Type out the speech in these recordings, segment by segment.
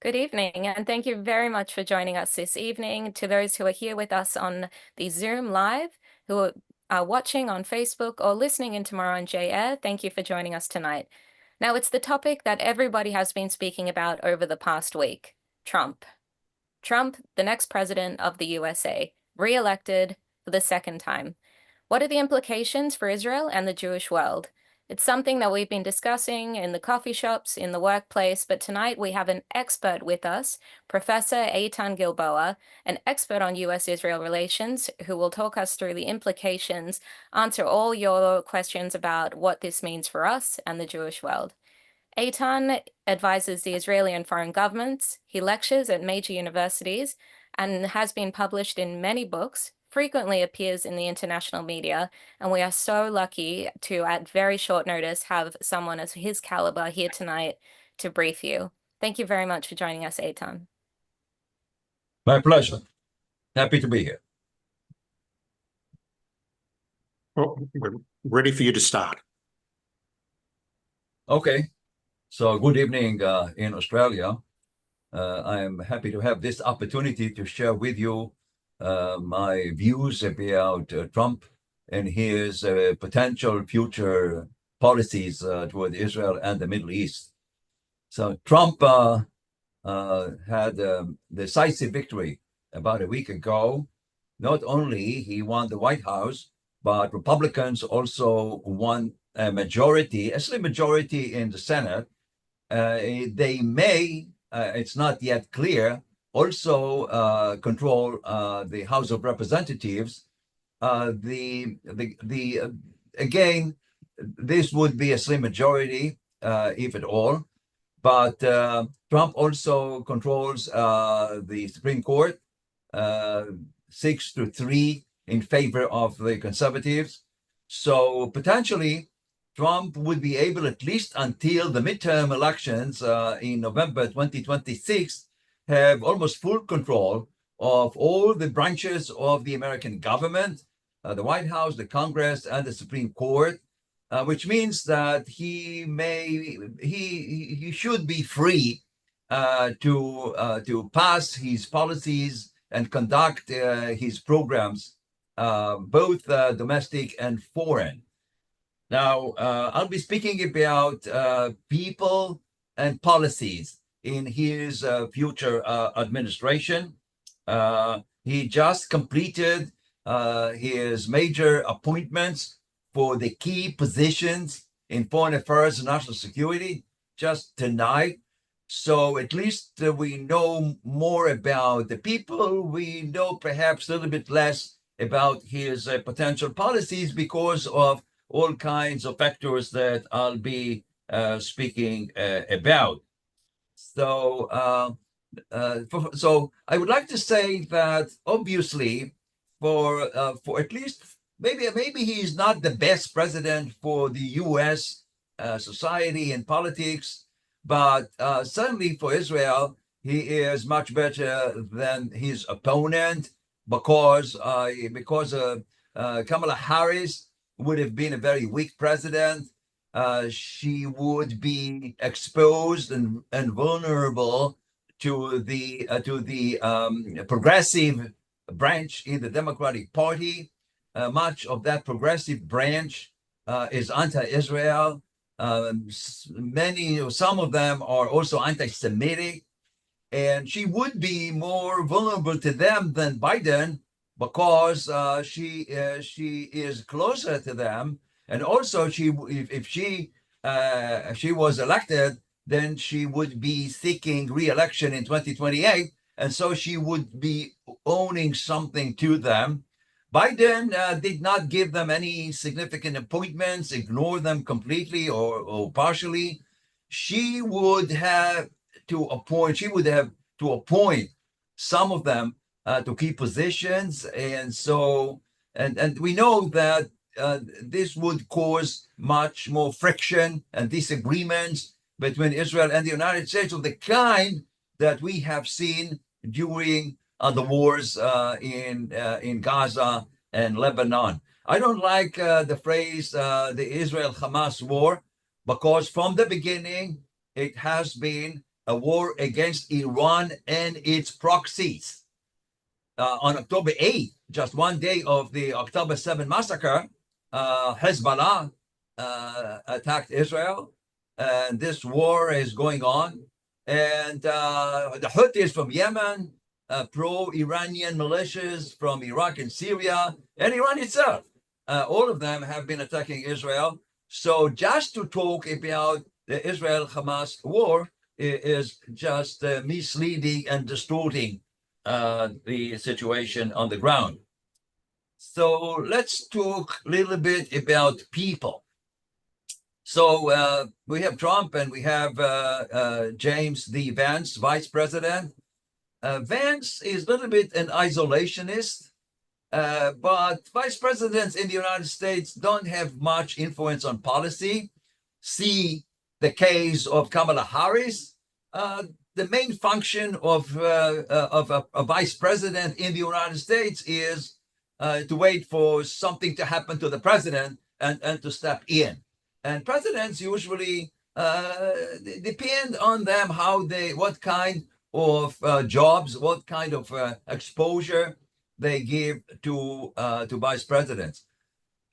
Good evening, and thank you very much for joining us this evening. To those who are here with us on the Zoom Live, who are watching on Facebook or listening in tomorrow on J-Air, thank you for joining us tonight. Now, it's the topic that everybody has been speaking about over the past week, Trump. Trump, the next president of the USA, re-elected for the second time. What are the implications for Israel and the Jewish world? It's something that we've been discussing in the coffee shops, in the workplace, but tonight we have an expert with us, Professor Eytan Gilboa, an expert on US-Israel relations, who will talk us through the implications, answer all your questions about what this means for us and the Jewish world. Eytan advises the Israeli and foreign governments. He lectures at major universities and has been published in many books, frequently appears in the international media, and we are so lucky to, at very short notice, have someone as his caliber here tonight to brief you. Thank you very much for joining us, Eytan. My pleasure. Happy to be here. Well, we're ready for you to start. Okay. So good evening in Australia. I am happy to have this opportunity to share with you my views about Trump and his potential future policies toward Israel and the Middle East. So Trump had a decisive victory about a week ago. Not only he won the White House, but Republicans also won a majority, a slim majority in the Senate. They may, it's not yet clear, also control the House of Representatives. Again, this would be a slim majority, if at all. But Trump also controls the Supreme Court, 6-3 in favor of the conservatives. So potentially, Trump would be able, at least until the midterm elections in November 2026, have almost full control of all the branches of the American government, the White House, the Congress, and the Supreme Court, which means that he should be free to pass his policies and conduct his programs, both domestic and foreign. Now, I'll be speaking about people and policies in his future administration. He just completed his major appointments for the key positions in foreign affairs and national security just tonight. So at least we know more about the people. We know perhaps a little bit less about his potential policies because of all kinds of factors that I'll be speaking about. So, so I would like to say that obviously, for at least maybe he's not the best president for the U.S. Society and politics, but certainly for Israel, he is much better than his opponent because Kamala Harris would have been a very weak president. She would be exposed and vulnerable to the progressive branch in the Democratic Party. Much of that progressive branch is anti-Israel. Some of them are also anti-Semitic, and she would be more vulnerable to them than Biden, because she is closer to them, and also if she was elected, then she would be seeking re-election in 2028, and so she would be owning something to them. Biden did not give them any significant appointments, ignore them completely or partially. She would have to appoint some of them to key positions, and so and we know that this would cause much more friction and disagreements between Israel and the United States, of the kind that we have seen during the wars in Gaza and Lebanon. I don't like the phrase the Israel-Hamas war, because from the beginning it has been a war against Iran and its proxies. On October 8th, just one day of the October 7 massacre, Hezbollah attacked Israel, and this war is going on. And the Houthis from Yemen, pro-Iranian militias from Iraq and Syria, and Iran itself, all of them have been attacking Israel. So just to talk about the Israel-Hamas war is just misleading and distorting the situation on the ground. So let's talk a little bit about people. So we have Trump and we have James D. Vance, Vice President. Vance is a little bit an isolationist, but vice presidents in the United States don't have much influence on policy. See the case of Kamala Harris. The main function of a vice president in the United States is to wait for something to happen to the president and to step in. And presidents usually depend on them what kind of jobs, what kind of exposure they give to vice presidents.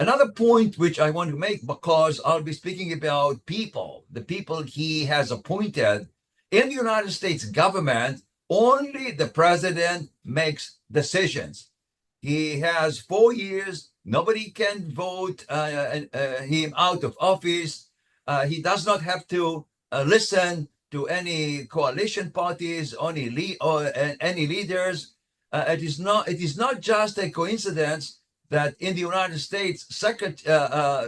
Another point which I want to make, because I'll be speaking about people, the people he has appointed in the United States government. Only the president makes decisions. He has 4 years. Nobody can vote him out of office. He does not have to listen to any coalition parties, or any leaders. It is not just a coincidence that in the United States,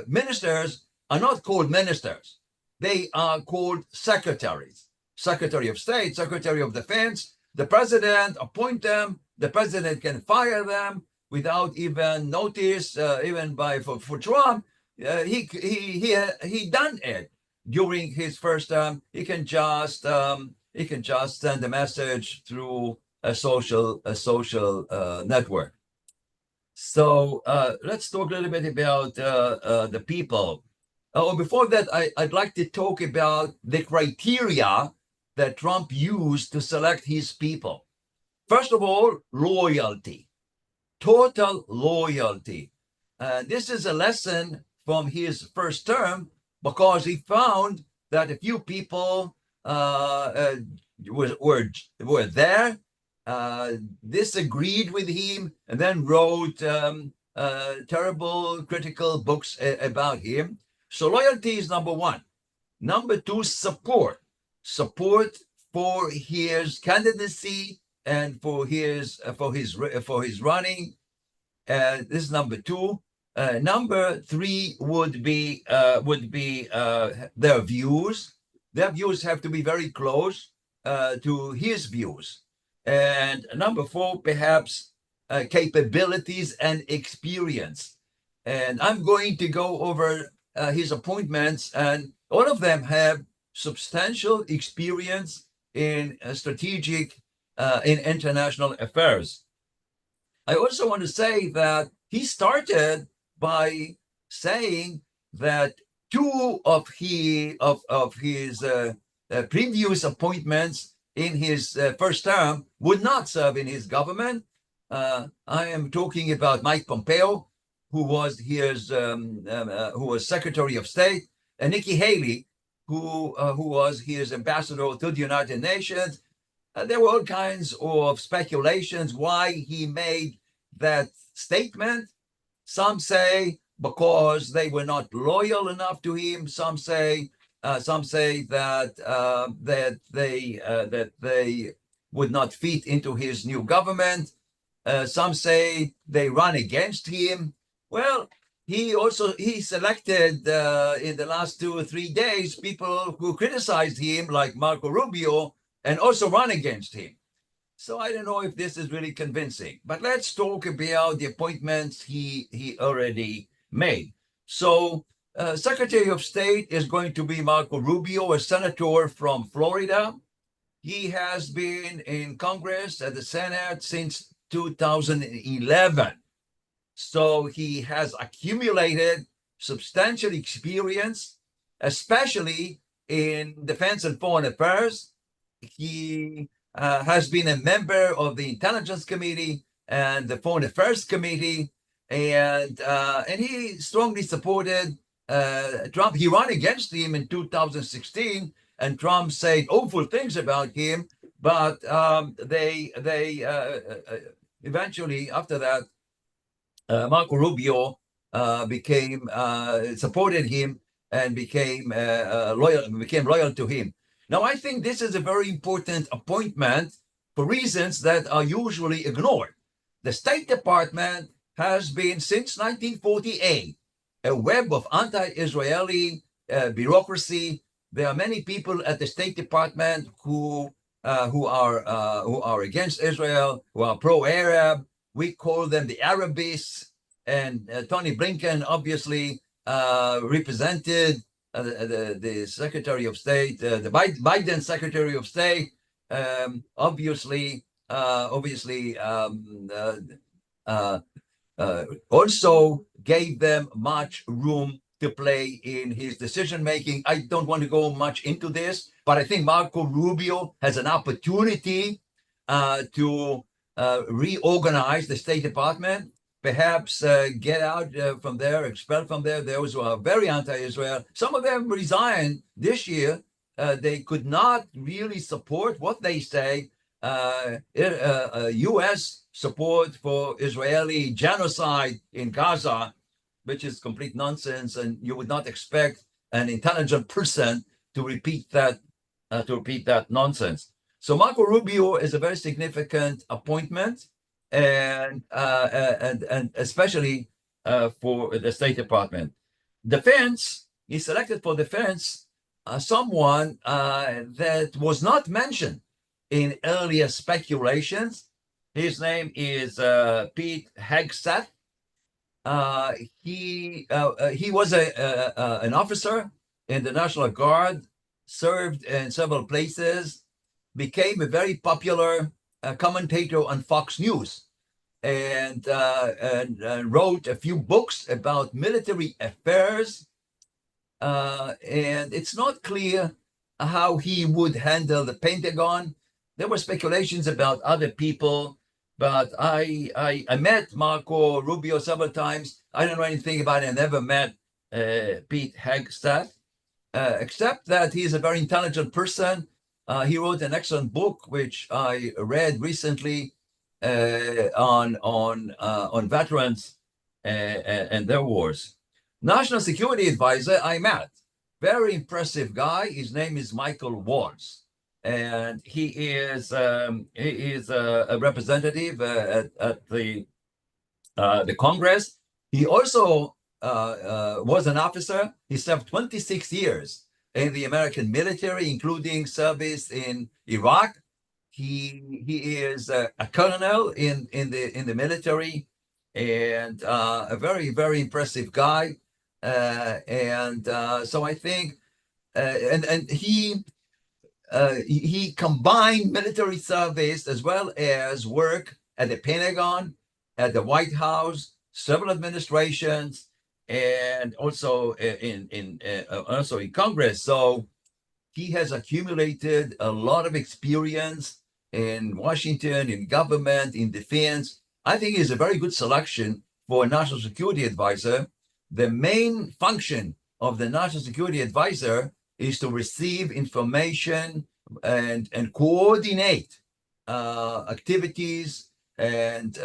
ministers are not called ministers. They are called secretaries. Secretary of State, Secretary of Defense. The president appoint them. The president can fire them without even notice. Even for Trump, he done it during his first term. He can just send a message through a social network. So let's talk a little bit about the people. Before that, I'd like to talk about the criteria that Trump used to select his people. First of all, loyalty, total loyalty. This is a lesson from his first term, because he found that a few people were there, disagreed with him, and then wrote terrible critical books about him. So loyalty is number one. Number two, support for his candidacy and for his running. This is number two. Number three would be their views. Their views have to be very close to his views. And number four, perhaps capabilities and experience. And I'm going to go over his appointments, and all of them have substantial experience in strategic, in international affairs. I also want to say that he started by saying that two of his previous appointments in his first term would not serve in his government. I am talking about Mike Pompeo, who was Secretary of State, and Nikki Haley, who was his ambassador to the United Nations. There were all kinds of speculations why he made that statement. Some say because they were not loyal enough to him. Some say that they would not fit into his new government. Some say they run against him. Well, he selected in the last 2 or 3 days people who criticized him, like Marco Rubio, and also run against him. So I don't know if this is really convincing, but let's talk about the appointments he already made. So Secretary of State is going to be Marco Rubio, a senator from Florida. He has been in Congress at the Senate since 2011. So he has accumulated substantial experience, especially in defense and foreign affairs. he has been a member of the Intelligence Committee and the Foreign Affairs Committee, and he strongly supported Trump. He ran against him in 2016, and Trump said awful things about him. But they eventually, after that, Marco Rubio supported him and became loyal to him. Now, I think this is a very important appointment for reasons that are usually ignored. The State Department has been, since 1948, a web of anti-Israeli bureaucracy. There are many people at the State Department who are against Israel, who are pro-Arab. We call them the Arabists. And Tony Blinken obviously represented the Secretary of State, the Biden Secretary of State, also gave them much room to play in his decision making. I don't want to go much into this, but I think Marco Rubio has an opportunity to reorganize the State Department, perhaps get out from there, expelled from there. Those who are very anti-Israel. Some of them resigned this year. They could not really support what they say. U.S. support for Israeli genocide in Gaza, which is complete nonsense, and you would not expect an intelligent person to repeat that nonsense. So Marco Rubio is a very significant appointment, and especially for the State Department. Defense, he selected for defense someone that was not mentioned in earlier speculations. His name is Pete Hegseth. He was an officer in the National Guard, served in several places, became a very popular commentator on Fox News, and wrote a few books about military affairs. And it's not clear how he would handle the Pentagon. There were speculations about other people, but I met Marco Rubio several times. I don't know anything about it. I never met Pete Hegseth, except that he's a very intelligent person. He wrote an excellent book, which I read recently, on veterans and their wars. National Security Advisor I met, very impressive guy. His name is Michael Waltz, and he is a representative at the Congress. He also was an officer. He served 26 years in the American military, including service in Iraq. He is a colonel in the military, and a very, very impressive guy. So I think, and he combined military service as well as work at the Pentagon, at the White House, several administrations, and also in Congress. So he has accumulated a lot of experience in Washington, in government, in defense. I think he's a very good selection for a national security advisor. The main function of the national security advisor is to receive information and coordinate activities and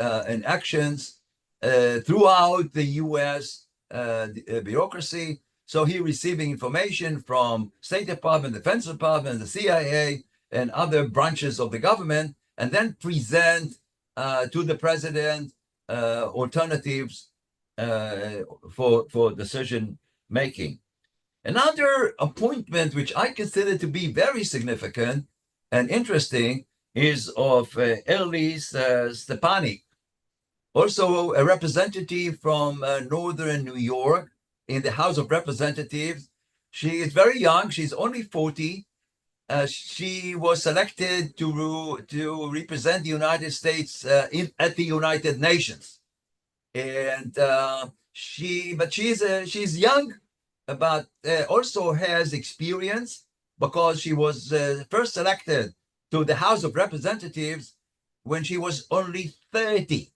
actions throughout the U.S. Bureaucracy. So he receiving information from State Department, Defense Department, the CIA, and other branches of the government, and then present to the president alternatives for decision making. Another appointment which I consider to be very significant and interesting is of Elise Stepanik, also a representative from northern New York in the House of Representatives. She is very young. She's only 40. She was selected to represent the United States at the United Nations, and she's young, but also has experience because she was first selected to the House of Representatives when she was only 30.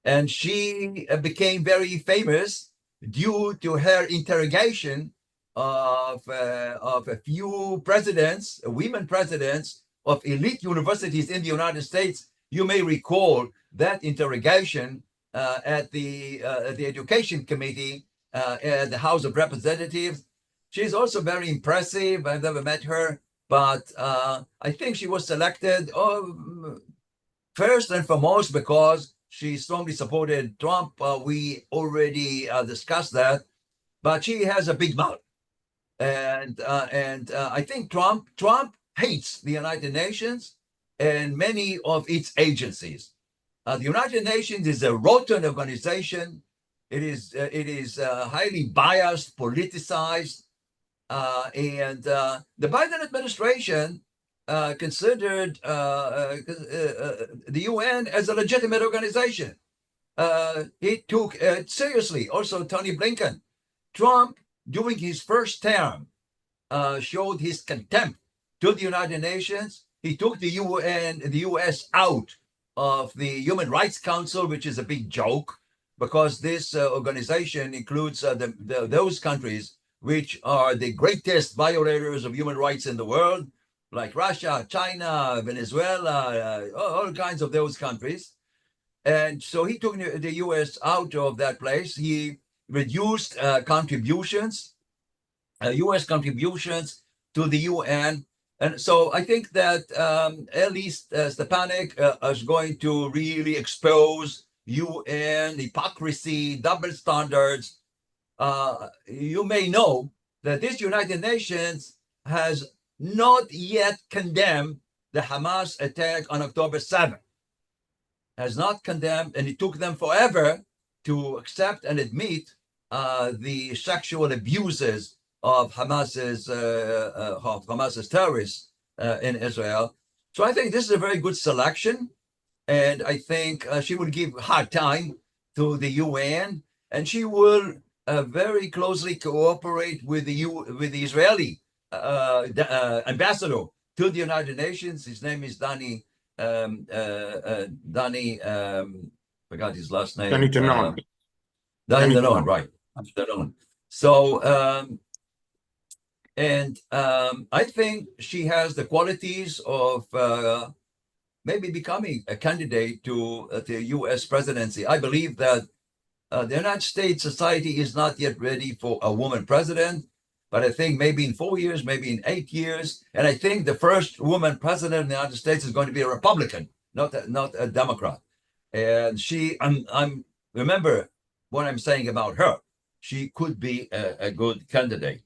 And she became very famous due to her interrogation of a few presidents, women presidents of elite universities in the United States. You may recall that interrogation at the Education Committee at the House of Representatives. She's also very impressive. I've never met her, but I think she was selected first and foremost because she strongly supported Trump. We already discussed that, but she has a big mouth, and I think Trump hates the United Nations and many of its agencies. The United Nations is a rotten organization. It is highly biased, politicized, and the Biden administration considered the UN as a legitimate organization. He took it seriously. Also, Tony Blinken. Trump, during his first term, showed his contempt to the United Nations. He took the UN, the US out of the Human Rights Council, which is a big joke, because this organization includes those countries which are the greatest violators of human rights in the world, like Russia, China, Venezuela, all kinds of those countries. And so he took the US out of that place. He reduced contributions, US contributions to the UN. And so I think that at least Stepanek is going to really expose UN hypocrisy, double standards. You may know that this United Nations has not yet condemned the Hamas attack on October 7th. Has not condemned, and it took them forever to accept and admit the sexual abuses of Hamas's terrorists in Israel. So I think this is a very good selection, and I think she will give hard time to the UN, and she will very closely cooperate with the Israeli ambassador to the United Nations. His name is Danny. Forgot his last name. Danny Danon. Danny Danon, right? Danon. So, I think she has the qualities of maybe becoming a candidate to the U.S. presidency. I believe that the United States society is not yet ready for a woman president. But I think maybe in 4 years, maybe in 8 years, and I think the first woman president of the United States is going to be a Republican, not a Democrat. And I'm remember what I'm saying about her. She could be a good candidate.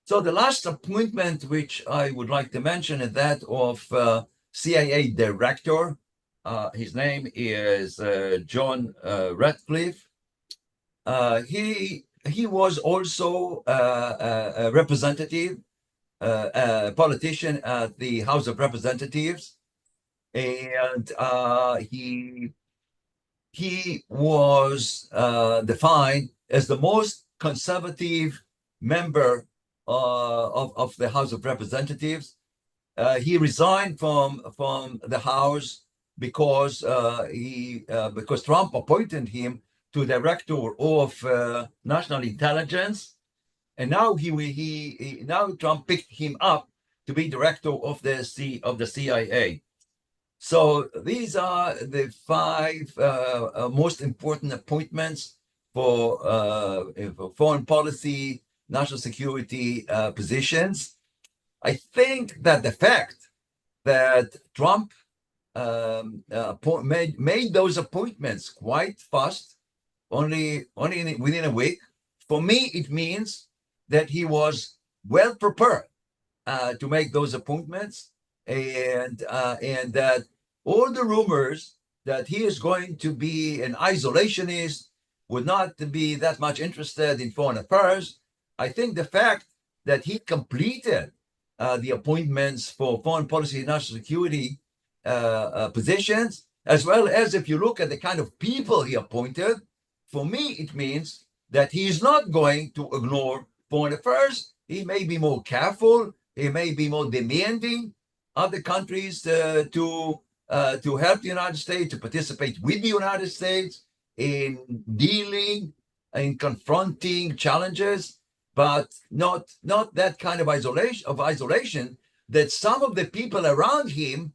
So the last appointment which I would like to mention is that of CIA director. His name is John Ratcliffe. He was also a representative, a politician at the House of Representatives, and he was defined as the most conservative member of the House of Representatives. He resigned from the House because because Trump appointed him to director of national intelligence, and now now Trump picked him up to be director of the CIA. So these are the 5 most important appointments for foreign policy, national security positions. I think that the fact that Trump made those appointments quite fast, only within a week, for me it means that he was well prepared to make those appointments, and that all the rumors that he is going to be an isolationist, would not be that much interested in foreign affairs. I think the fact that he completed the appointments for foreign policy and national security positions, as well as if you look at the kind of people he appointed, for me, it means that he is not going to ignore foreign affairs. He may be more careful. He may be more demanding. other countries to help the United States, to participate with the United States in dealing, in confronting challenges, but not that kind of isolation that some of the people around him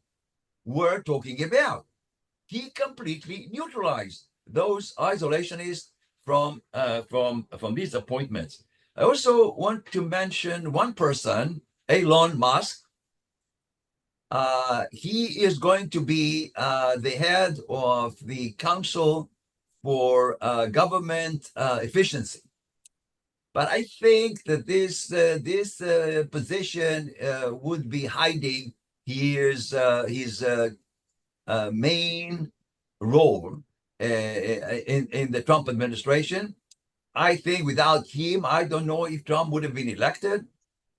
were talking about. He completely neutralized those isolationists from these appointments. I also want to mention one person, Elon Musk. He is going to be the head of the Council for Government Efficiency. But I think that this position would be hiding his main role in the Trump administration. I think without him, I don't know if Trump would have been elected.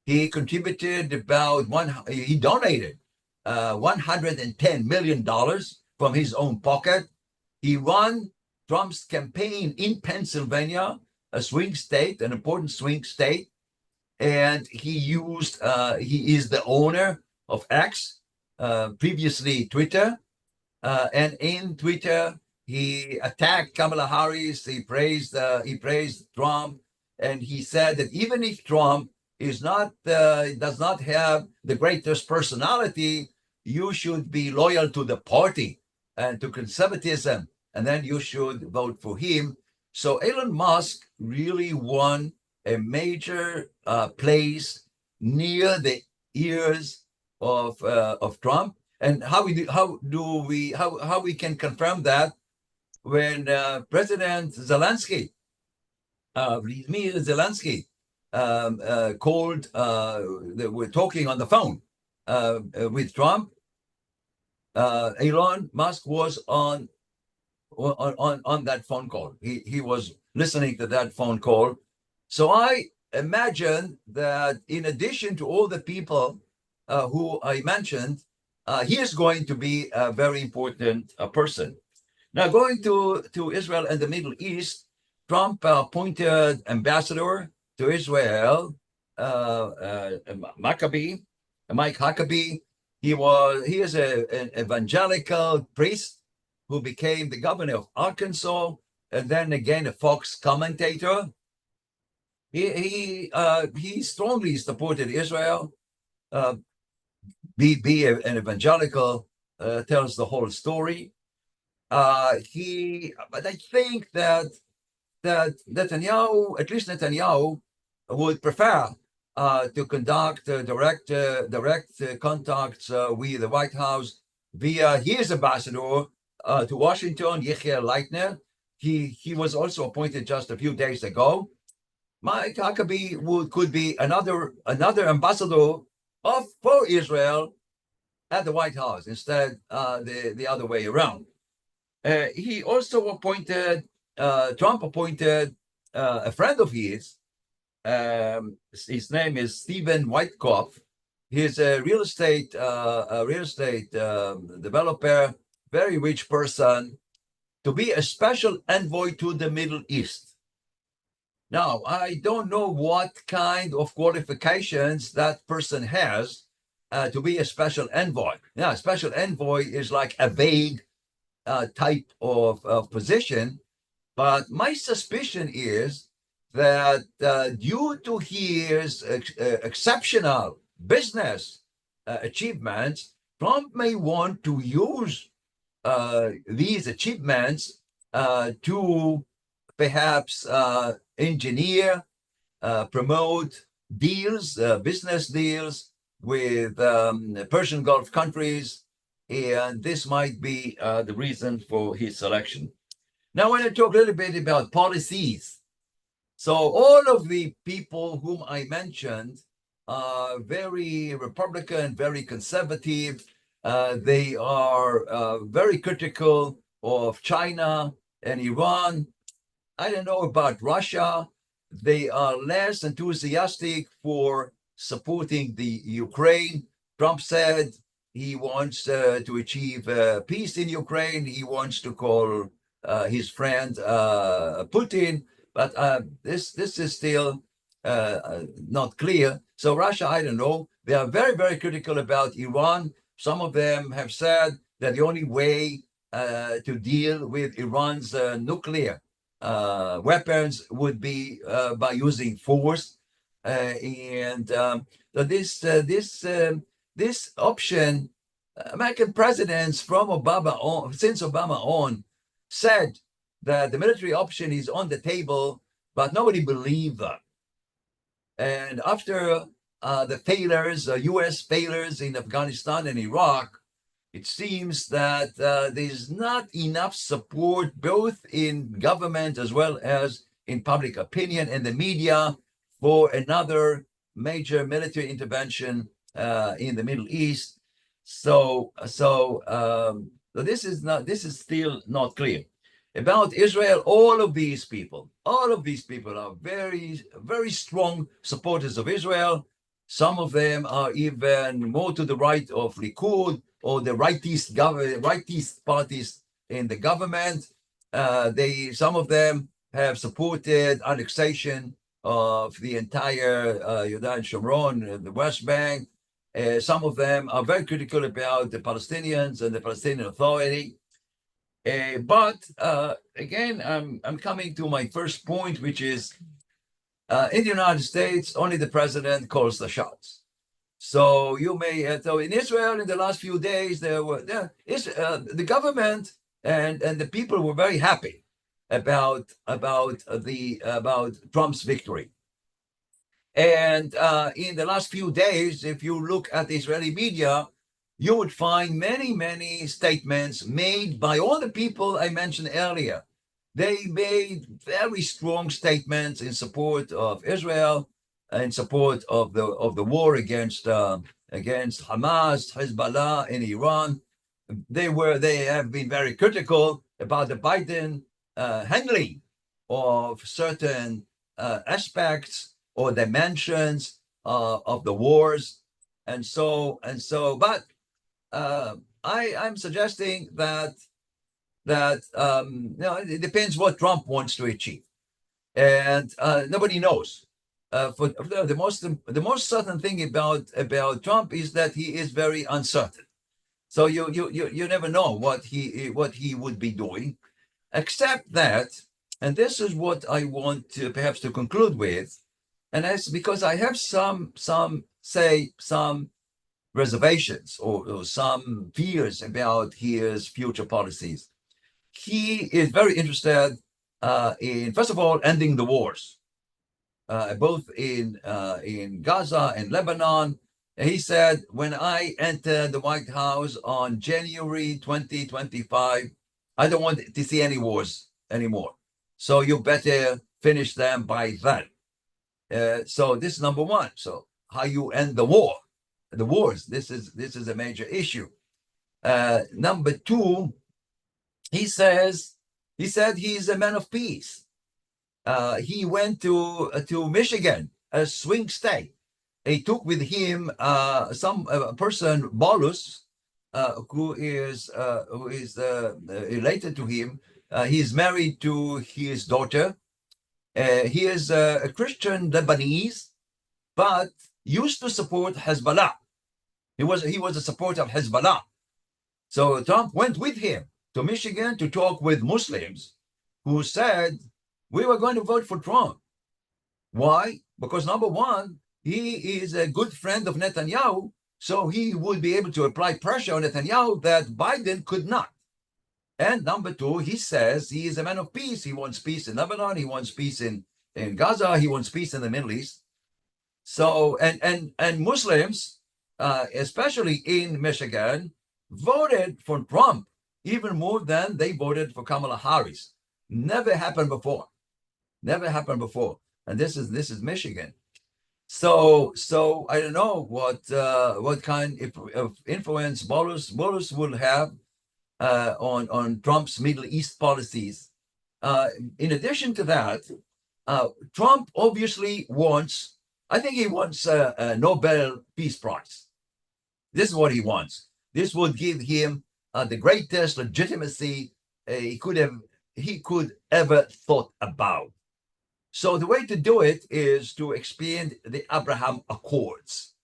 He contributed he donated $110 million from his own pocket. He won Trump's campaign in Pennsylvania, a swing state, an important swing state. And he is the owner of X, previously Twitter. And in Twitter, he attacked Kamala Harris. He praised Trump, and he said that even if Trump does not have the greatest personality, you should be loyal to the party and to conservatism, and then you should vote for him. So Elon Musk really won a major place near the ears of Trump. And how we can confirm that when President Zelensky, Vladimir Zelensky, called, we're talking on the phone with Trump. Elon Musk was on that phone call. He was listening to that phone call. So I imagine that in addition to all the people who I mentioned, he is going to be a very important person. Now, going to Israel and the Middle East, Trump appointed ambassador to Israel, Mike Huckabee. He is an evangelical priest who became the governor of Arkansas, and then again a Fox commentator. He strongly supported Israel. Be an evangelical, tells the whole story. But I think that Netanyahu, at least Netanyahu, would prefer to conduct direct contacts with the White House via his ambassador to Washington, Yechiel Leitner. He was also appointed just a few days ago. Mike Huckabee could be another ambassador for Israel at the White House instead the other way around. He also appointed, Trump appointed a friend of his. His name is Stephen Whitecoff. He's a real estate developer, very rich person, to be a special envoy to the Middle East. Now, I don't know what kind of qualifications that person has to be a special envoy. Now, a special envoy is like a vague type of position, but my suspicion is that due to his exceptional business achievements, Trump may want to use these achievements to perhaps engineer, promote deals, business deals with Persian Gulf countries, and this might be the reason for his selection. Now, I want to talk a little bit about policies. So all of the people whom I mentioned are very Republican, very conservative. They are very critical of China and Iran. I don't know about Russia. They are less enthusiastic for supporting the Ukraine. Trump said he wants to achieve peace in Ukraine. He wants to call his friend Putin, but this is still not clear. So Russia, I don't know. They are very, very critical about Iran. Some of them have said that the only way to deal with Iran's nuclear weapons would be by using force. This option, American presidents from Obama on, since Obama on, said that the military option is on the table, but nobody believed that. And after the failures, U.S. failures in Afghanistan and Iraq, it seems that there's not enough support both in government as well as in public opinion and the media for another major military intervention in the Middle East. So this is still not clear. About Israel, all of these people are very, very strong supporters of Israel. Some of them are even more to the right of Likud or the rightist parties in the government. Some of them have supported annexation of the entire Yudan Shomron, the West Bank. Some of them are very critical about the Palestinians and the Palestinian Authority. But again, I'm coming to my first point, which is in the United States, only the president calls the shots. So you may, so in Israel, in the last few days, the government and the people were very happy about Trump's victory. And in the last few days, if you look at the Israeli media, you would find many, many statements made by all the people I mentioned earlier. They made very strong statements in support of Israel, in support of the war against Hamas, Hezbollah in Iran. They have been very critical about the Biden handling of certain aspects or dimensions of the wars, but I'm suggesting that it depends what Trump wants to achieve, and nobody knows. For the most certain thing about Trump is that he is very uncertain. So you never know what he would be doing, except that, and this is what I want to perhaps to conclude with, and that's because I have some reservations or some fears about his future policies. He is very interested in, first of all, ending the wars, both in Gaza and Lebanon. He said, when I entered the White House on January 2025, I don't want to see any wars anymore. So you better finish them by then. So this is number one. So how you end the wars, this is a major issue. Number two, he said he's a man of peace. He went to Michigan, a swing state. He took with him some person, Bolus, who is related to him. He's married to his daughter. He is a Christian Lebanese, but used to support Hezbollah. He was a supporter of Hezbollah. So Trump went with him to Michigan to talk with Muslims who said, we were going to vote for Trump. Why? Because number one, he is a good friend of Netanyahu, so he would be able to apply pressure on Netanyahu that Biden could not. And number two, he says he is a man of peace. He wants peace in Lebanon. He wants peace in Gaza. He wants peace in the Middle East. So, and Muslims, especially in Michigan, voted for Trump even more than they voted for Kamala Harris. Never happened before. Never happened before. And this is Michigan. So I don't know what kind of influence Bolus will have on Trump's Middle East policies. In addition to that, Trump obviously wants, I think he wants a Nobel Peace Prize. This is what he wants. This would give him the greatest legitimacy he could ever thought about. So the way to do it is to expand the Abraham Accords.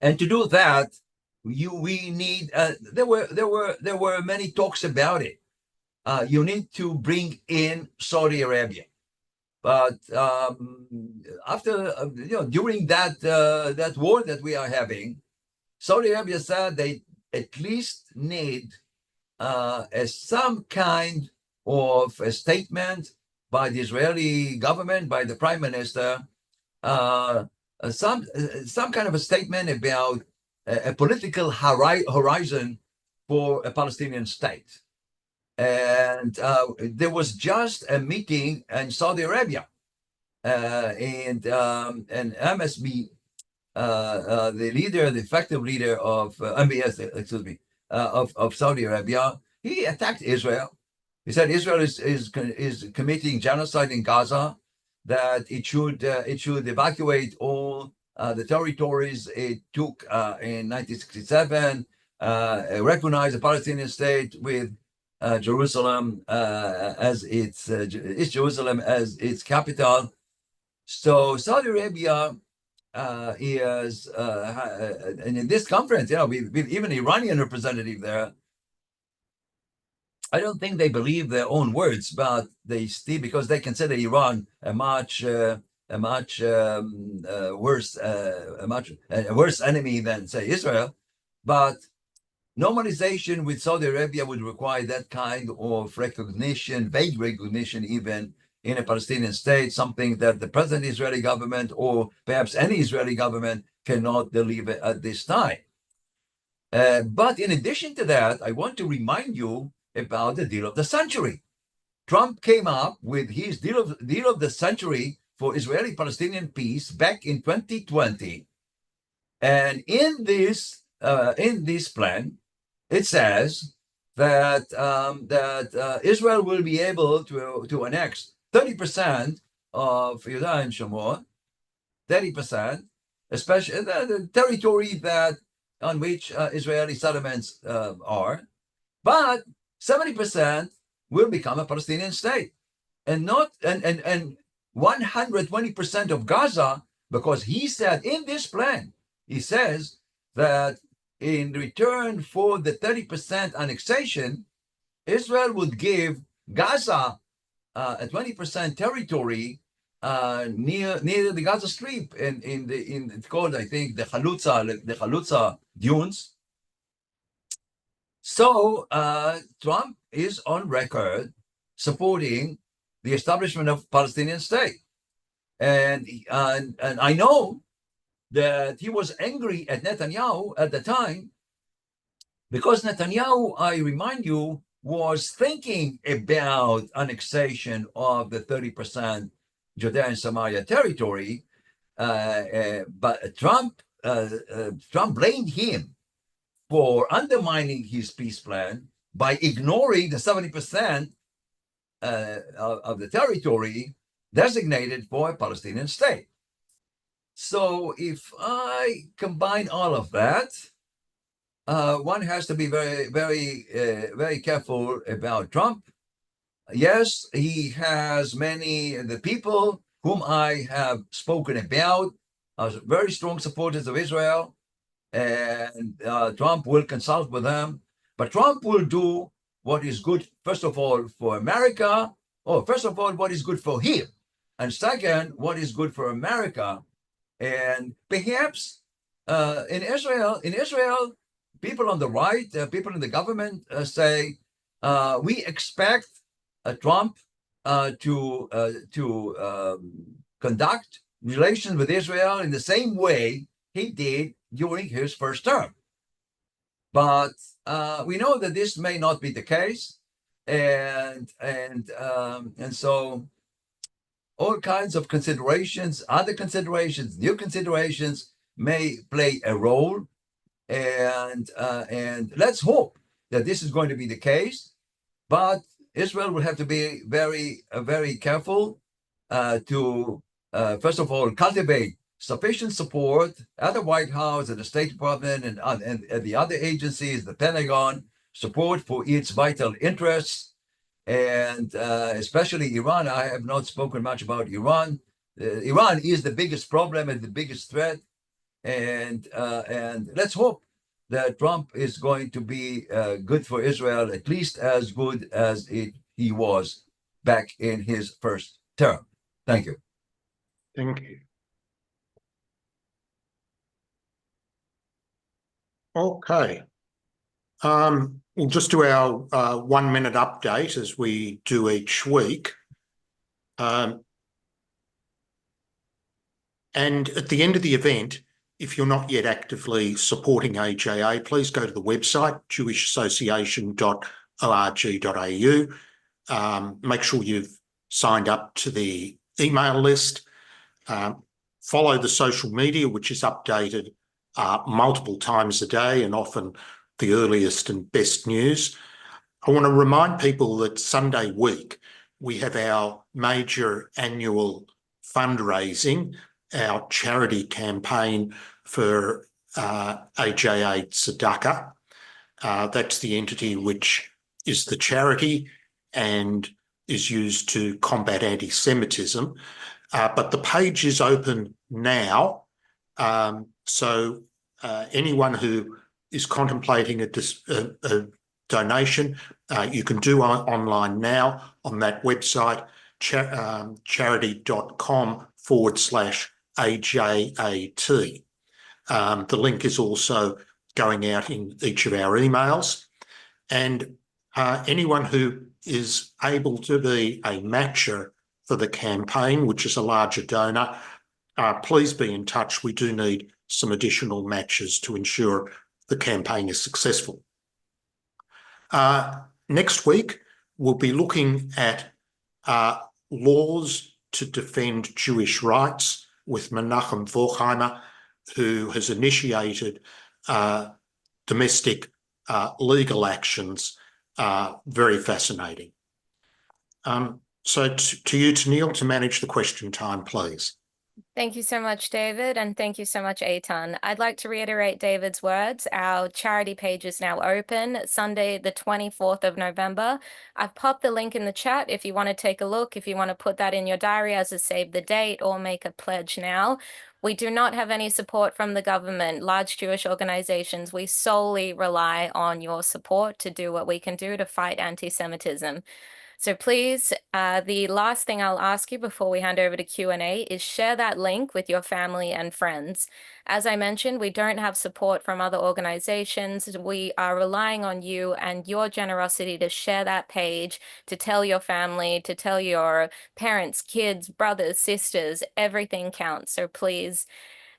And to do that, we need. There were many talks about it. You need to bring in Saudi Arabia, but after during that war that we are having, Saudi Arabia said they at least need some kind of a statement by the Israeli government, by the prime minister, some kind of a statement about a political horizon for a Palestinian state. And there was just a meeting in Saudi Arabia, and MSB, the leader, the effective leader of MBS, excuse me, of Saudi Arabia, he attacked Israel. He said Israel is committing genocide in Gaza, that it should evacuate all the territories it took in 1967, recognize a Palestinian state with Jerusalem as its Jerusalem as its capital. So Saudi Arabia is and in this conference, with even Iranian representative there. I don't think they believe their own words, but they still, because they consider Iran a much worse enemy than, say, Israel. But normalization with Saudi Arabia would require that kind of recognition, vague recognition, even in a Palestinian state, something that the present Israeli government or perhaps any Israeli government cannot deliver at this time. But in addition to that, I want to remind you about the deal of the century. Trump came up with his deal of the century for Israeli-Palestinian peace back in 2020, and in this plan, it says that Israel will be able to annex 30% of Yehuda and Shomron, 30%, especially the territory that on which Israeli settlements are, but 70% will become a Palestinian state, and 120% of Gaza, because he said in this plan, he says that in return for the 30% annexation, Israel would give Gaza a 20% territory near the Gaza Strip, it's called, I think, the Chalutza dunes. So Trump is on record supporting the establishment of Palestinian state, and I know that he was angry at Netanyahu at the time, because Netanyahu, I remind you, was thinking about annexation of the 30% Judea and Samaria territory, but Trump blamed him for undermining his peace plan by ignoring the 70% of the territory designated for a Palestinian state. So if I combine all of that, one has to be very, very, very careful about Trump. Yes, he has the people whom I have spoken about are very strong supporters of Israel, and Trump will consult with them. But Trump will do what is good, first of all, for America, first of all, what is good for him, and second, what is good for America. And perhaps in Israel, people on the right, people in the government say, we expect Trump to conduct relations with Israel in the same way he did during his first term. But we know that this may not be the case, and so all kinds of considerations, other considerations, new considerations may play a role, and let's hope that this is going to be the case. But Israel will have to be very, very careful to, first of all, cultivate sufficient support at the White House, at the State Department, and at the other agencies, the Pentagon, support for its vital interests, and especially Iran. I have not spoken much about Iran. Iran is the biggest problem and the biggest threat, and let's hope that Trump is going to be good for Israel, at least as good as he was back in his first term. Thank you. Thank you. Okay. We'll just do our 1 minute update as we do each week. And at the end of the event, if you're not yet actively supporting AJA, please go to the website, jewishassociation.org.au. Make sure you've signed up to the email list. Follow the social media, which is updated multiple times a day and often the earliest and best news. I want to remind people that Sunday week, we have our major annual fundraising, our charity campaign for AJA Tzedakah. That's the entity which is the charity and is used to combat anti-Semitism. But the page is open now. So anyone who is contemplating a donation, you can do online now on that website, charity.com/AJAT. The link is also going out in each of our emails. And anyone who is able to be a matcher for the campaign, which is a larger donor, please be in touch. We do need some additional matches to ensure the campaign is successful. Next week, we'll be looking at laws to defend Jewish rights with Menachem Vorkheimer, who has initiated domestic legal actions. Very fascinating. So to you, Tennille, to manage the question time, please. Thank you so much, David, and thank you so much, Eytan. I'd like to reiterate David's words. Our charity page is now open, Sunday, the 24th of November. I've popped the link in the chat if you want to take a look, if you want to put that in your diary as a save the date or make a pledge now. We do not have any support from the government, large Jewish organizations. We solely rely on your support to do what we can do to fight anti-Semitism. So please, the last thing I'll ask you before we hand over to Q&A is share that link with your family and friends. As I mentioned, we don't have support from other organizations. We are relying on you and your generosity to share that page, to tell your family, to tell your parents, kids, brothers, sisters, everything counts. So please,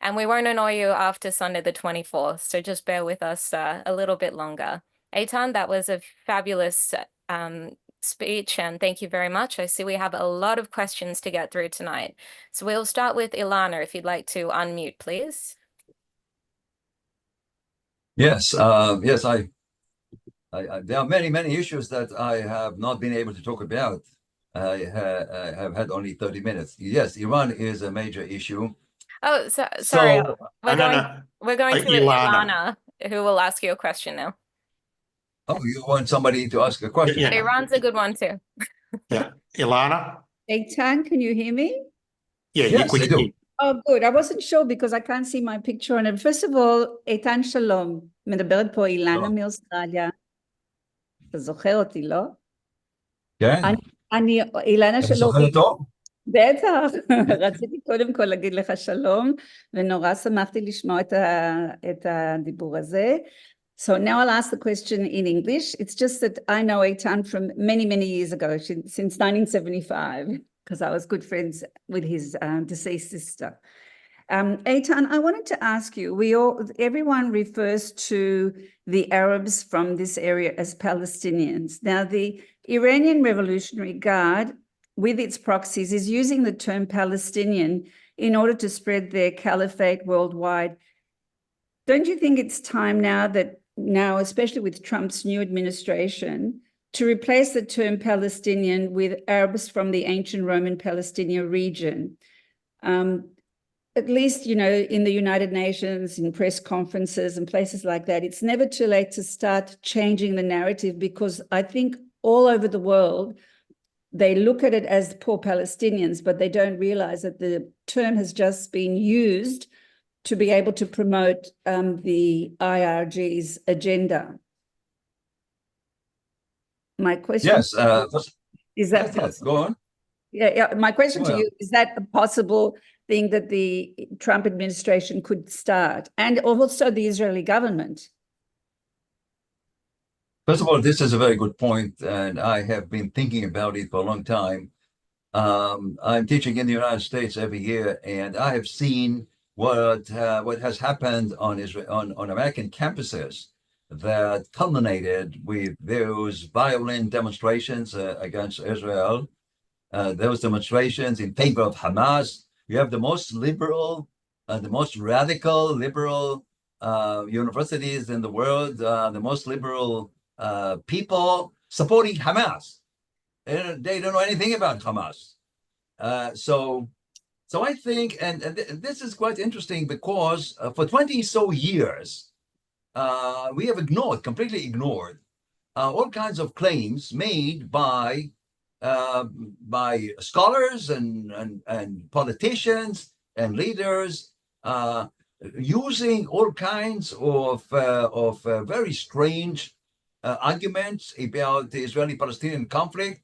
and we won't annoy you after Sunday the 24th. So just bear with us a little bit longer. Eytan, that was a fabulous speech, and thank you very much. I see we have a lot of questions to get through tonight. So we'll start with Ilana, if you'd like to unmute, please. Yes, yes, I there are many issues that I have not been able to talk about. I have had only 30 minutes. Yes, Iran is a major issue. Oh, sorry. We're going to Ilana, who will ask you a question now. Oh, you want somebody to ask a question? Yeah. Iran's a good one too. Yeah, Ilana? Eytan, can you hear me? Yeah, yes, I do. Oh, good. I wasn't sure because I can't see my picture on it. First of all, Eytan שלום. מדברת פה אילנה מאוסטרליה. אתה זוכר אותי, לא? כן. אני אילנה שלום. אתה זוכר אותו? בטח. רציתי קודם כל להגיד לך שלום, ונורא שמחתי לשמוע את הדיבור הזה. So now I'll ask the question in English. It's just that I know Eytan from many years ago, since 1975, because I was good friends with his deceased sister. Eytan, I wanted to ask you, everyone refers to the Arabs from this area as Palestinians. Now, the Iranian Revolutionary Guard, with its proxies, is using the term Palestinian in order to spread their caliphate worldwide. Don't you think it's time now, especially with Trump's new administration, to replace the term Palestinian with Arabs from the ancient Roman Palestinia region? At least, you know, in the United Nations, in press conferences and places like that, it's never too late to start changing the narrative, because I think all over the world, they look at it as poor Palestinians, but they don't realize that the term has just been used to be able to promote the IRG's agenda. My question Yes. is that Yes, go on. Yeah. My question to Well, you, is that a possible thing that the Trump administration could start, and also the Israeli government? first of all, this is a very good point, and I have been thinking about it for a long time. I'm teaching in the United States every year, and I have seen what has happened on American campuses that culminated with those violent demonstrations against Israel, those demonstrations in favor of Hamas. You have the most liberal, the most radical liberal universities in the world, the most liberal people supporting Hamas. They don't know anything about Hamas. So I think, and this is quite interesting because for 20 so years, we have completely ignored all kinds of claims made by scholars and politicians and leaders using all kinds of very strange arguments about the Israeli-Palestinian conflict.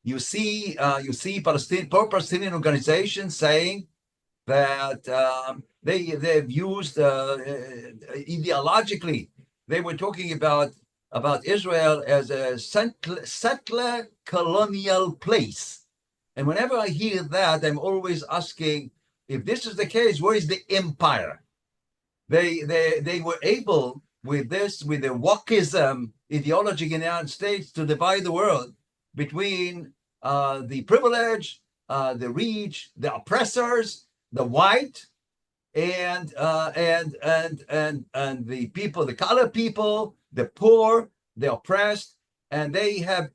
You see pro-Palestinian organizations saying that they've used ideologically. They were talking about Israel as a settler colonial place. And whenever I hear that, I'm always asking, if this is the case, where is the empire? They were able with the wokeism ideology in the United States to divide the world between the privileged, the rich, the oppressors, the white, and the people, the colored people, the poor, the oppressed, and they have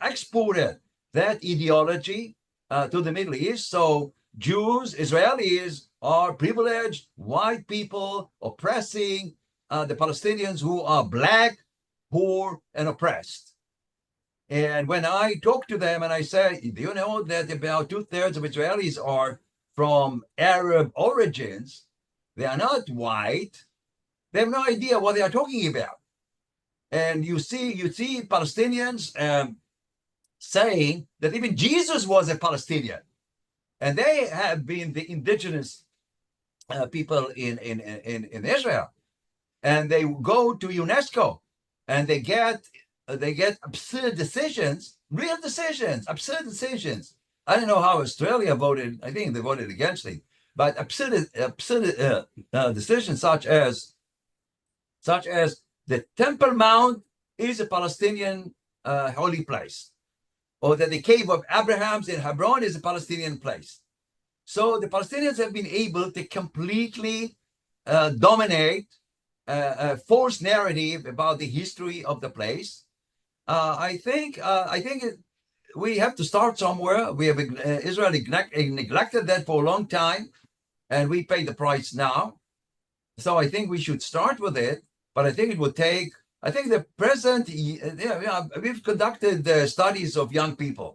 exported that ideology to the Middle East. So Jews, Israelis are privileged white people oppressing the Palestinians who are black, poor, and oppressed. And when I talk to them and I say, do you know that about 2/3 of Israelis are from Arab origins? They are not white. They have no idea what they are talking about. And you see Palestinians saying that even Jesus was a Palestinian, and they have been the indigenous people in Israel, and they go to UNESCO, and they get absurd decisions, real decisions, absurd decisions. I don't know how Australia voted. I think they voted against it, but absurd decisions such as the Temple Mount is a Palestinian holy place, or that the cave of Abraham in Hebron is a Palestinian place. So the Palestinians have been able to completely dominate a false narrative about the history of the place. I think we have to start somewhere. We have Israel neglected that for a long time, and we pay the price now. So I think we should start with it, but I think it would take. I think the present. We've conducted studies of young people.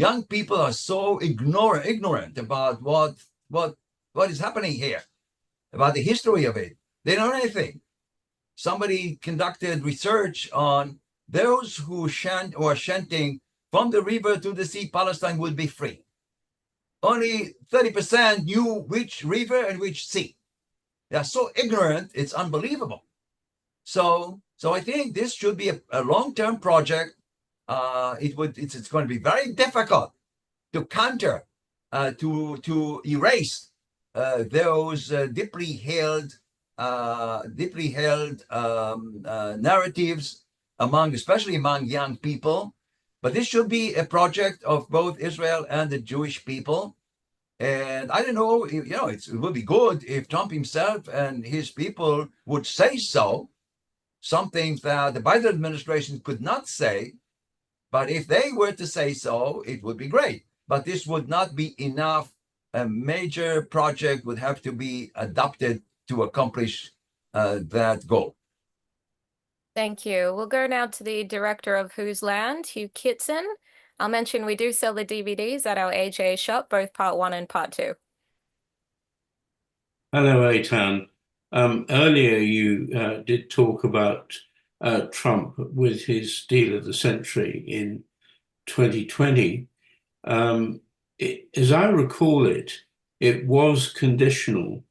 Young people are so ignorant about what is happening here, about the history of it. They don't know anything. Somebody conducted research on those who are chanting from the river to the sea, Palestine will be free. Only 30% knew which river and which sea. They are so ignorant, it's unbelievable. So I think this should be a long-term project. It's going to be very difficult to counter, to erase those deeply held narratives especially among young people. But this should be a project of both Israel and the Jewish people. And I don't know, it would be good if Trump himself and his people would say so, something that the Biden administration could not say. But if they were to say so, it would be great. But this would not be enough. A major project would have to be adopted to accomplish that goal. Thank you. We'll go now to the director of Whose Land, Hugh Kitson. I'll mention we do sell the DVDs at our AJ shop, both part 1 and part 2. Hello, Eytan. Earlier you did talk about Trump with his deal of the century in 2020. As I recall it, it was conditional,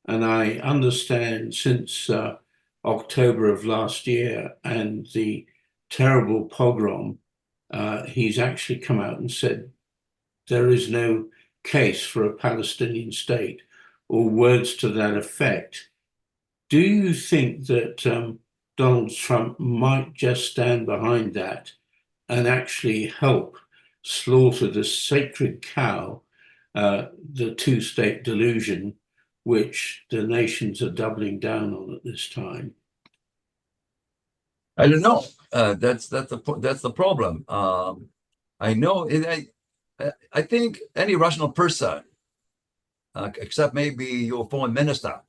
and I understand since October of last year and the terrible pogrom, he's actually come out and said there is no case for a Palestinian state, or words to that effect. Do you think that Donald Trump might just stand behind that and actually help slaughter the sacred cow, the two-state delusion, which the nations are doubling down on at this time? I don't know. That's the problem. I know. I think any rational person, except maybe your foreign minister,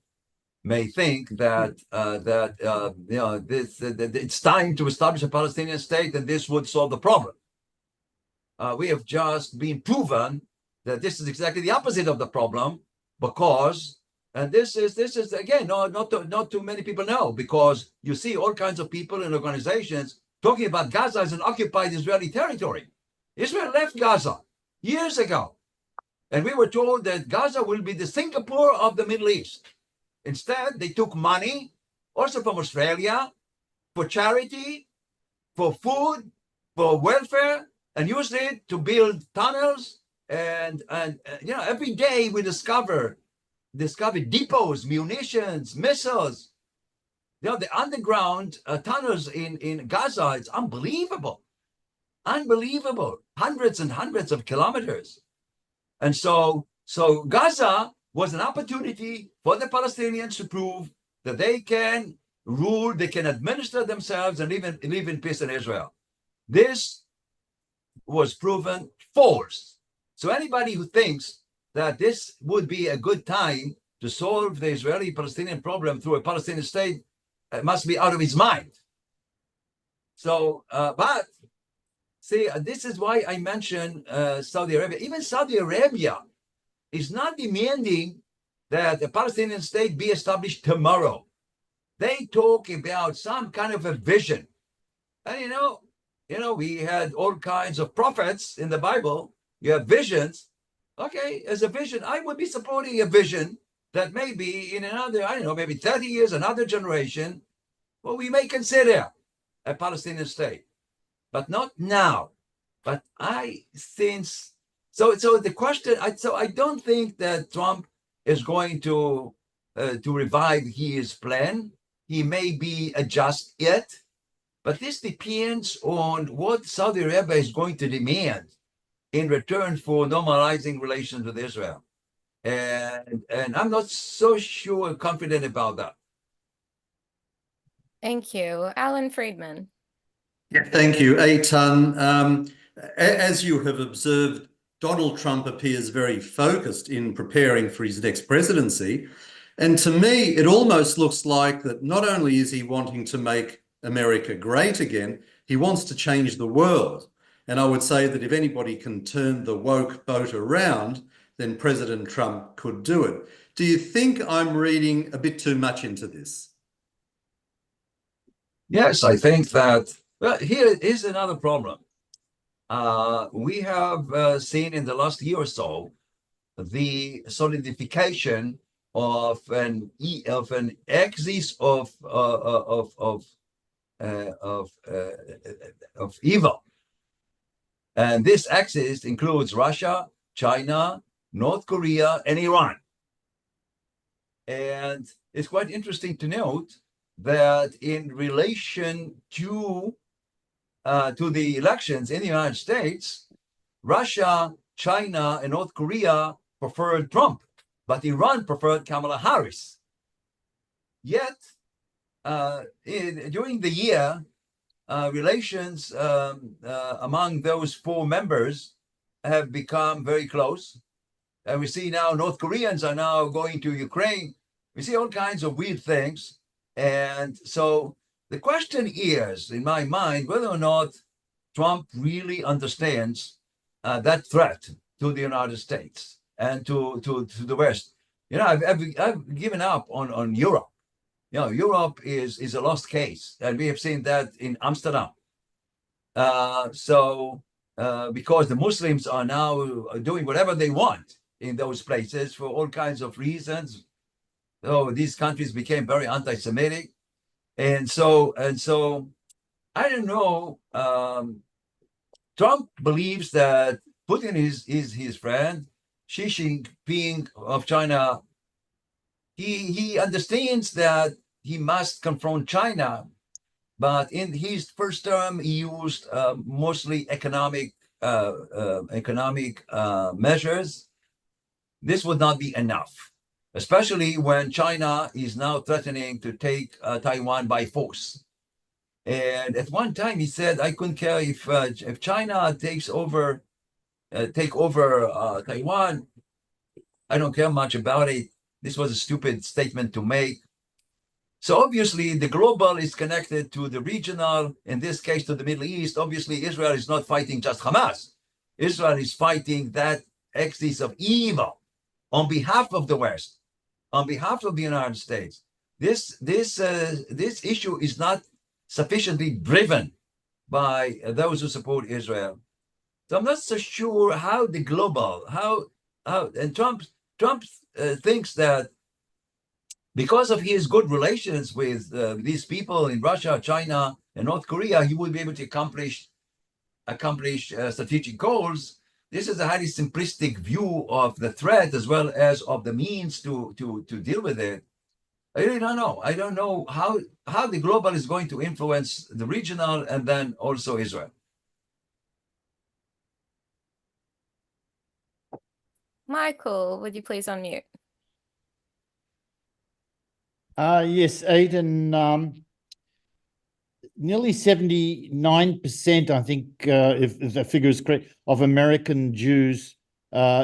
may think that it's time to establish a Palestinian state and this would solve the problem. We have just been proven that this is exactly the opposite of the problem, because, and this is again, not too many people know, because you see all kinds of people and organizations talking about Gaza as an occupied Israeli territory. Israel left Gaza years ago, and we were told that Gaza will be the Singapore of the Middle East. Instead, they took money, also from Australia, for charity, for food, for welfare, and used it to build tunnels. And every day we discover depots, munitions, missiles. The underground tunnels in Gaza, it's unbelievable. Unbelievable. Hundreds and hundreds of kilometers. And so Gaza was an opportunity for the Palestinians to prove that they can rule, they can administer themselves and live in peace in Israel. This was proven false. So anybody who thinks that this would be a good time to solve the Israeli-Palestinian problem through a Palestinian state must be out of his mind. So, but see, this is why I mentioned Saudi Arabia. Even Saudi Arabia is not demanding that a Palestinian state be established tomorrow. They talk about some kind of a vision. And we had all kinds of prophets in the Bible. You have visions. Okay, as a vision, I would be supporting a vision that maybe in another, maybe 30 years, another generation, well, we may consider a Palestinian state, but not now. But so the question, I don't think that Trump is going to revive his plan. He may be adjust it, but this depends on what Saudi Arabia is going to demand in return for normalizing relations with Israel. And I'm not so confident about that. Thank you. Alan Friedman. Yeah, thank you, Eytan. As you have observed, Donald Trump appears very focused in preparing for his next presidency. And to me, it almost looks like that not only is he wanting to make America great again, he wants to change the world. And I would say that if anybody can turn the woke boat around, then President Trump could do it. Do you think I'm reading a bit too much into this? Yes, I think that, well, here is another problem. We have seen in the last year or so the solidification of an axis of evil, and this axis includes Russia, China, North Korea, and Iran. And it's quite interesting to note that in relation to the elections in the United States, Russia, China, and North Korea preferred Trump, but Iran preferred Kamala Harris. Yet, during the year, relations among those four members have become very close. And we see now North Koreans are now going to Ukraine. We see all kinds of weird things. And so the question is, in my mind, whether or not Trump really understands that threat to the United States and to the West. You know, I've given up on Europe. You know, Europe is a lost case, and we have seen that in Amsterdam. Because the Muslims are now doing whatever they want in those places for all kinds of reasons. So these countries became very anti-Semitic, and so I don't know. Trump believes that Putin is his friend. Xi Jinping of China, he understands that he must confront China, but in his first term, he used mostly economic measures. This would not be enough, especially when China is now threatening to take Taiwan by force. And at one time, he said, "I couldn't care if China take over Taiwan. I don't care much about it." This was a stupid statement to make. So obviously, the global is connected to the regional, in this case, to the Middle East. Obviously, Israel is not fighting just Hamas. Israel is fighting that axis of evil on behalf of the West, on behalf of the United States. This issue is not sufficiently driven by those who support Israel. So I'm not so sure how the global, and Trump thinks that because of his good relations with these people in Russia, China, and North Korea, he will be able to accomplish strategic goals. This is a highly simplistic view of the threat as well as of the means to deal with it. I really don't know. I don't know how the global is going to influence the regional and then also Israel. Michael, would you please unmute? Yes, Eytan, nearly 79%, I think, if the figure is correct, of American Jews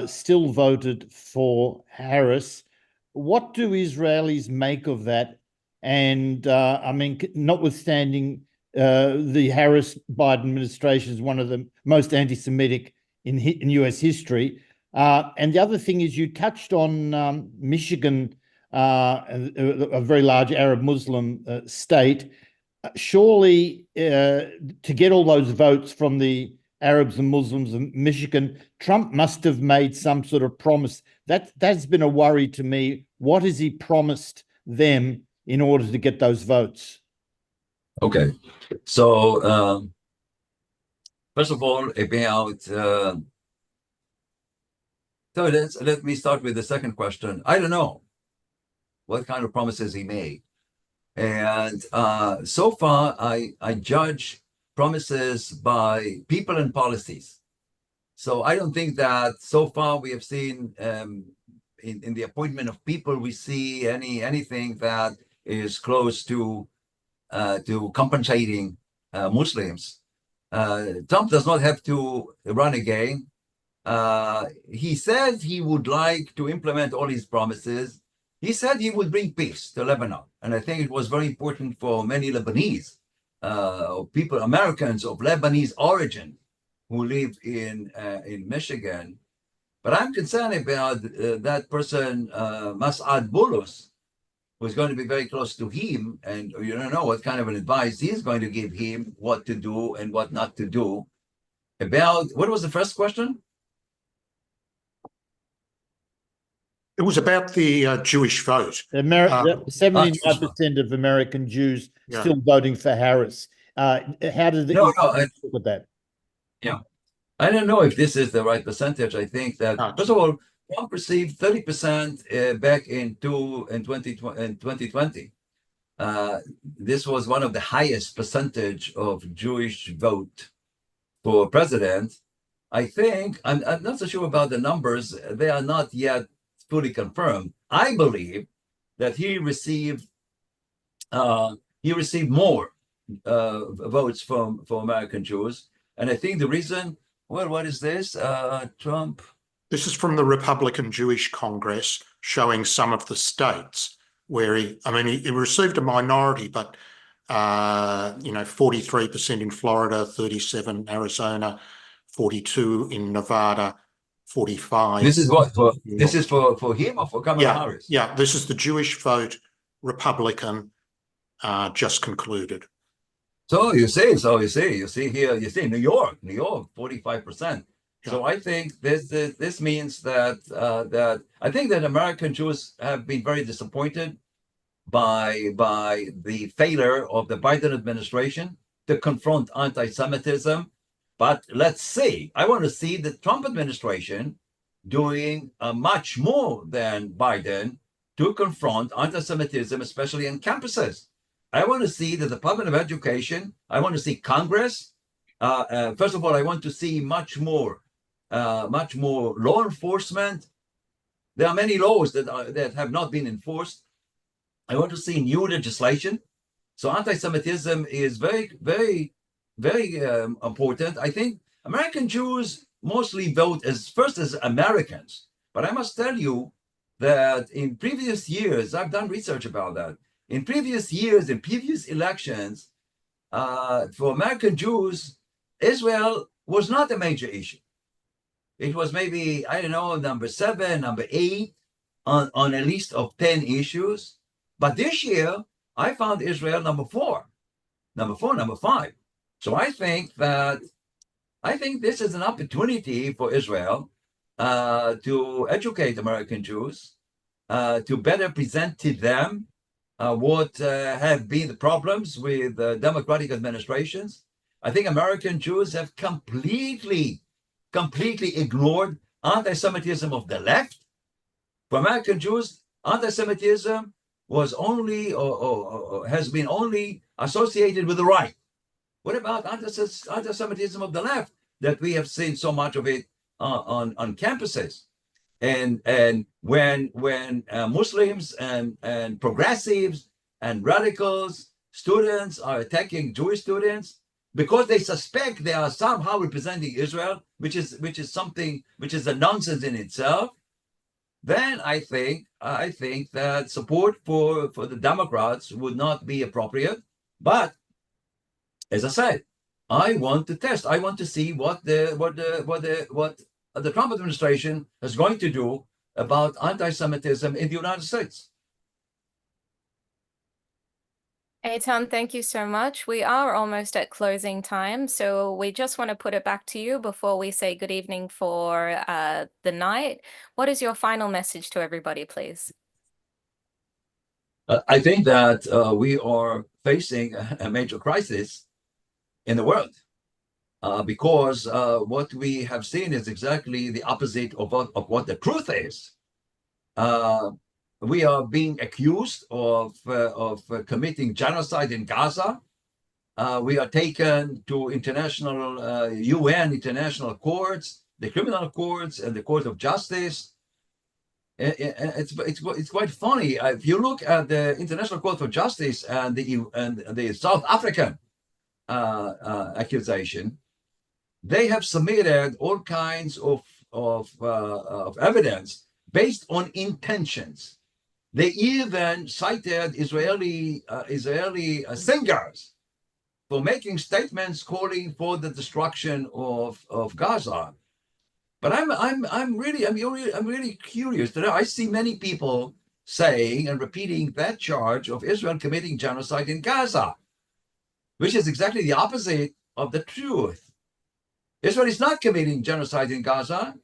still voted for Harris. What do Israelis make of that? And I mean, notwithstanding the Harris-Biden administration is one of the most anti-Semitic in US history. And the other thing is you touched on Michigan, a very large Arab Muslim state. Surely to get all those votes from the Arabs and Muslims in Michigan, Trump must have made some sort of promise. That's been a worry to me. What has he promised them in order to get those votes? Okay, so first of all, about so let me start with the second question. I don't know what kind of promises he made, and so far I judge promises by people and policies. So I don't think that so far we have seen in the appointment of people we see anything that is close to compensating Muslims. Trump does not have to run again. He said he would like to implement all his promises. He said he would bring peace to Lebanon. And I think it was very important for many Lebanese people, Americans of Lebanese origin who live in Michigan. But I'm concerned about that person, Mas'ad Bulus, who's going to be very close to him. And you don't know what kind of an advice he's going to give him, what to do and what not to do. About, what was the first question? It was about the Jewish vote. 79% of American Jews still voting for Harris. How did the look at that? Yeah, I don't know if this is the right percentage. I think that first of all, Trump received 30% back in 2020. This was one of the highest percentage of Jewish vote for president. I think I'm not so sure about the numbers. They are not yet fully confirmed. I believe that he received more votes from American Jews, and I think the reason. Well, what is this? Trump. This is from the Republican Jewish Congress, showing some of the states where he received a minority, but 43% in Florida, 37 in Arizona, 42 in Nevada, 45. This is what for this is for him or for Kamala Harris? Yeah, this is the Jewish vote, Republican, just concluded. So you see here, New York, 45%. So I think this means that I think that American Jews have been very disappointed by the failure of the Biden administration to confront anti-Semitism. But let's see. I want to see the Trump administration doing much more than Biden to confront anti-Semitism, especially in campuses. I want to see the Department of Education. I want to see Congress. First of all, I want to see much more law enforcement. There are many laws that have not been enforced. I want to see new legislation. So anti-Semitism is very, very, very important. I think American Jews mostly vote as Americans. But I must tell you that in previous years, I've done research about that. In previous years, in previous elections, for American Jews, Israel was not a major issue. It was maybe, I don't know, number 7, number 8 on a list of 10 issues. But this year, I found Israel number 4, number 5. So I think this is an opportunity for Israel to educate American Jews, to better present to them what have been the problems with democratic administrations. I think American Jews have completely ignored anti-Semitism of the left. For American Jews, anti-Semitism was only or has been only associated with the right. What about anti-Semitism of the left that we have seen so much of it on campuses? And when Muslims and progressives and radicals students are attacking Jewish students because they suspect they are somehow representing Israel, which is a nonsense in itself, then I think that support for the Democrats would not be appropriate. But as I said, I want to test. I want to see what the Trump administration is going to do about anti-Semitism in the United States. Eytan, thank you so much. We are almost at closing time, so we just want to put it back to you before we say good evening for the night. What is your final message to everybody, please? I think that we are facing a major crisis in the world because what we have seen is exactly the opposite of what the truth is. We are being accused of committing genocide in Gaza. We are taken to international UN international courts, the criminal courts, and the Court of Justice. It's quite funny if you look at the International Court of Justice and the South African accusation. They have submitted all kinds of evidence based on intentions. They even cited Israeli singers for making statements calling for the destruction of Gaza. But I'm really curious today. I see many people saying and repeating that charge of Israel committing genocide in Gaza, which is exactly the opposite of the truth. Israel is not committing genocide in Gaza.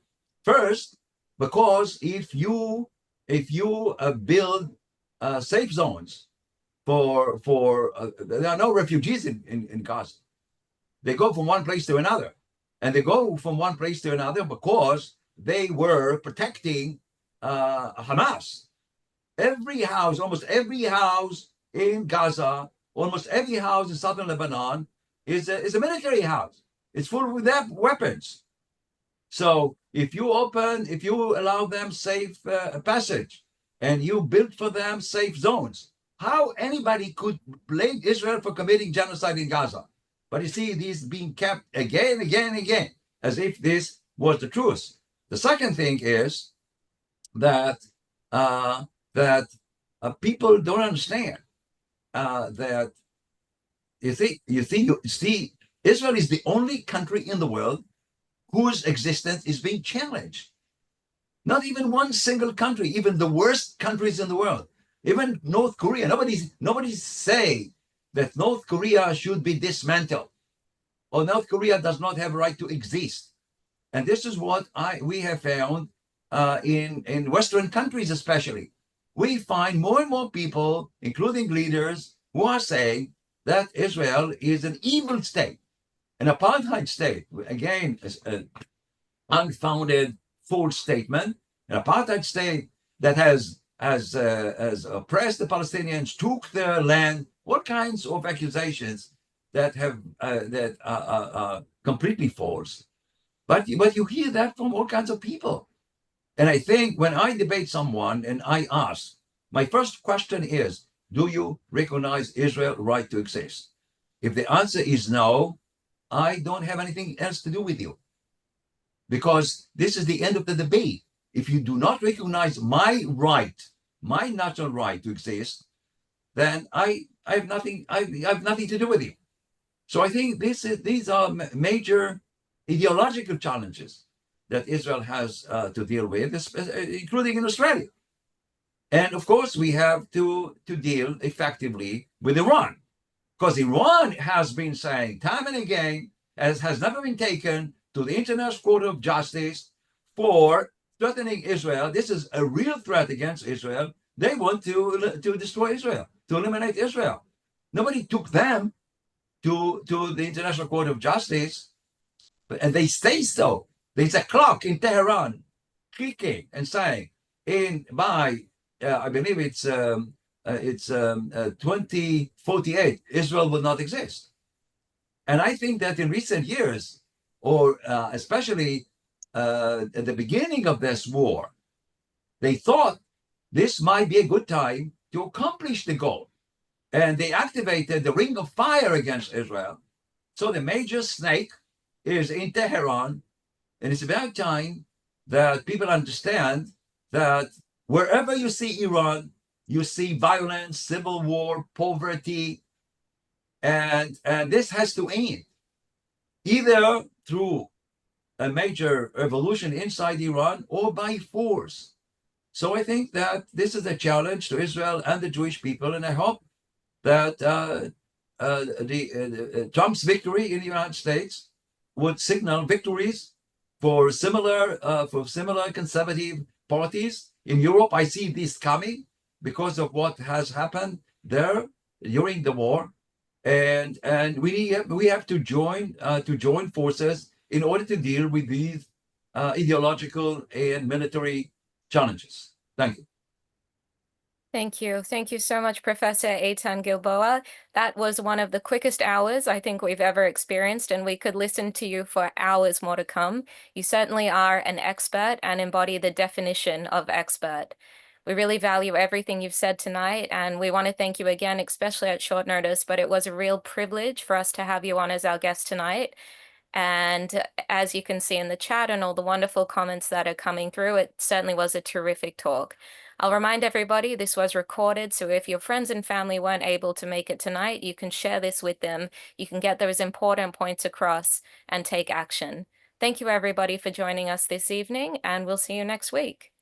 First, because if you build safe zones for there are no refugees in Gaza. They go from one place to another. And they go from one place to another because they were protecting Hamas. Almost every house in Gaza, almost every house in southern Lebanon is a military house. It's full with their weapons. So if you allow them safe passage and you build for them safe zones, how anybody could blame Israel for committing genocide in Gaza? But you see, these being kept again, as if this was the truth. The second thing is that people don't understand that you see, Israel is the only country in the world whose existence is being challenged. Not even one single country, even the worst countries in the world, even North Korea. Nobody say that North Korea should be dismantled or North Korea does not have a right to exist. And this is what we have found in Western countries especially. We find more and more people, including leaders, who are saying that Israel is an evil state, an apartheid state. Again, an unfounded false statement, an apartheid state that has oppressed the Palestinians, took their land, all kinds of accusations that are completely false. But you hear that from all kinds of people. And I think when I debate someone and I ask, my first question is, do you recognize Israel's right to exist? If the answer is no, I don't have anything else to do with you. Because this is the end of the debate. If you do not recognize my right, my natural right to exist, then I have nothing to do with you. So I think these are major ideological challenges that Israel has to deal with, including in Australia. And of course, we have to deal effectively with Iran, because Iran has been saying time and again, has never been taken to the International Court of Justice for threatening Israel. This is a real threat against Israel. They want to destroy Israel, to eliminate Israel. Nobody took them to the International Court of Justice, and they say so. There's a clock in Tehran clicking and saying, by I believe it's 2048, Israel will not exist. And I think that in recent years, or especially at the beginning of this war, they thought this might be a good time to accomplish the goal. And they activated the ring of fire against Israel. So the major snake is in Tehran. And it's about time that people understand that wherever you see Iran, you see violence, civil war, poverty, and this has to end, either through a major revolution inside Iran or by force. So I think that this is a challenge to Israel and the Jewish people, and I hope that Trump's victory in the United States would signal victories for similar conservative parties. In Europe, I see this coming because of what has happened there during the war, and we have to join forces in order to deal with these ideological and military challenges. Thank you. Thank you. Thank you so much, Professor Eytan Gilboa. That was one of the quickest hours I think we've ever experienced, and we could listen to you for hours more to come. You certainly are an expert and embody the definition of expert. We really value everything you've said tonight, and we want to thank you again, especially at short notice, but it was a real privilege for us to have you on as our guest tonight. And as you can see in the chat and all the wonderful comments that are coming through, it certainly was a terrific talk. I'll remind everybody this was recorded, so if your friends and family weren't able to make it tonight, you can share this with them. You can get those important points across and take action. Thank you, everybody, for joining us this evening, and we'll see you next week.